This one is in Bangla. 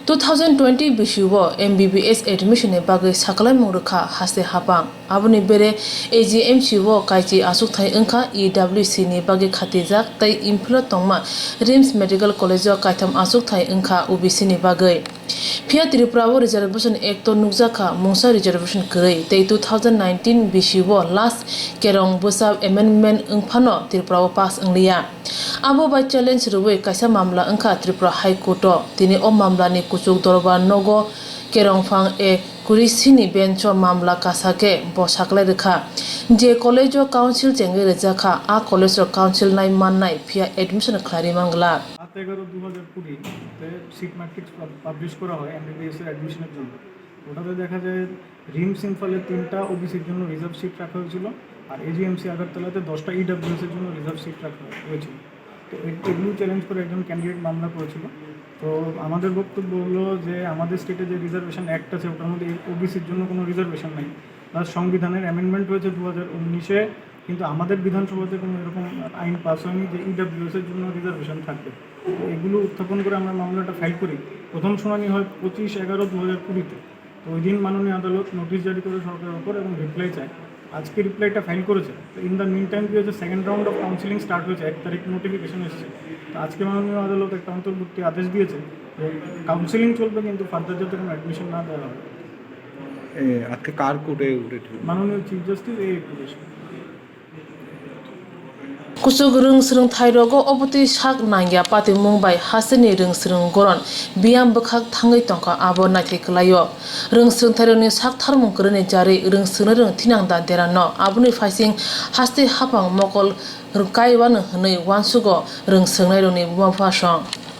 2020 bishuwo MBBS admission e bagai sakalai mungruka haste hapang abuni bere AGMC wo kaichi asuk thai engkha EWC ni bagai khatijak tai implo tongma RIMS Medical College o kaitam asuk thai engkha OBC ni bagai Phia Tripura wo reservation act to nukjaka mungsa reservation krei tai 2019 bishuwo last kerong busab amendment engphano Tripura wo pass englia abo by challenge ruwe kaisa mamla engkha Tripura High Court o tini o mamla ni kuchuk dorbar nogo kerongfang e kurisini bencho mamla kasake bosaklai rekha je college o council chenge rejaka a college o council nai mannai phia admission khlari mangla 11/2020 তে সিট ম্যাট্রিক্স পাবলিশ করা হয় এমবিবিএস এর অ্যাডমিশনের জন্য। ওটাতে দেখা যায় রিমস ইম্ফলে 3টা ওবিসির জন্য রিজার্ভ সিট রাখা হয়েছিল আর এজিএমসি আগরতলাতে 10টা ইডব্লিউএস এর জন্য রিজার্ভ সিট রাখা হয়েছিল। তো এগুলো চ্যালেঞ্জ করে একজন ক্যান্ডিডেট মামলা করেছিল। তো আমাদের বক্তব্য হলো যে আমাদের স্টেটে যে রিজার্ভেশন অ্যাক্ট আছে ওটার মধ্যে ওবিসির জন্য কোনো রিজার্ভেশন নেই। প্লাস সংবিধানের অ্যামেন্ডমেন্ট হয়েছে 2019-এ, কিন্তু আমাদের বিধানসভাতে কোনো এরকম আইন পাস হয়নি যে ইডব্লিউএস এর জন্য রিজার্ভেশন থাকবে। তো এগুলো উত্থাপন করে আমরা মামলাটা ফাইল করি। প্রথম শুনানি হয় 25/11/2020-তে। তো ওই দিন মাননীয় আদালত নোটিশ জারি করে সরকারের ওপর এবং রিপ্লাই চায়। আজকে রিপ্লাইটা ফাইল করেছে। তো ইন দ্য মিন টাইম কি হয়েছে, second round of counselling start হয়েছে, 1 তারিখ নোটিফিকেশন এসেছে। তো আজকে মাননীয় আদালত একটা অন্তর্বর্তী আদেশ দিয়েছে যে কাউন্সিলিং চলবে, কিন্তু ফার্দার যাতে কোনো অ্যাডমিশন না দেওয়া হয়। আজকে কার কোর্টে উঠেছিল? মাননীয় চিফ জাস্টিস এই police kusuk rung srung thairogo oboti sak nangya pati mumbai haseni rung srung goron biam bukhak thangai tongka abo naithai klayo rung srung thaironi sak tharmung krone jari rung srung rung thinang da derano abuni faising haste hapang mokol kai wan hnei wansugo rung srung nai roni bumapha song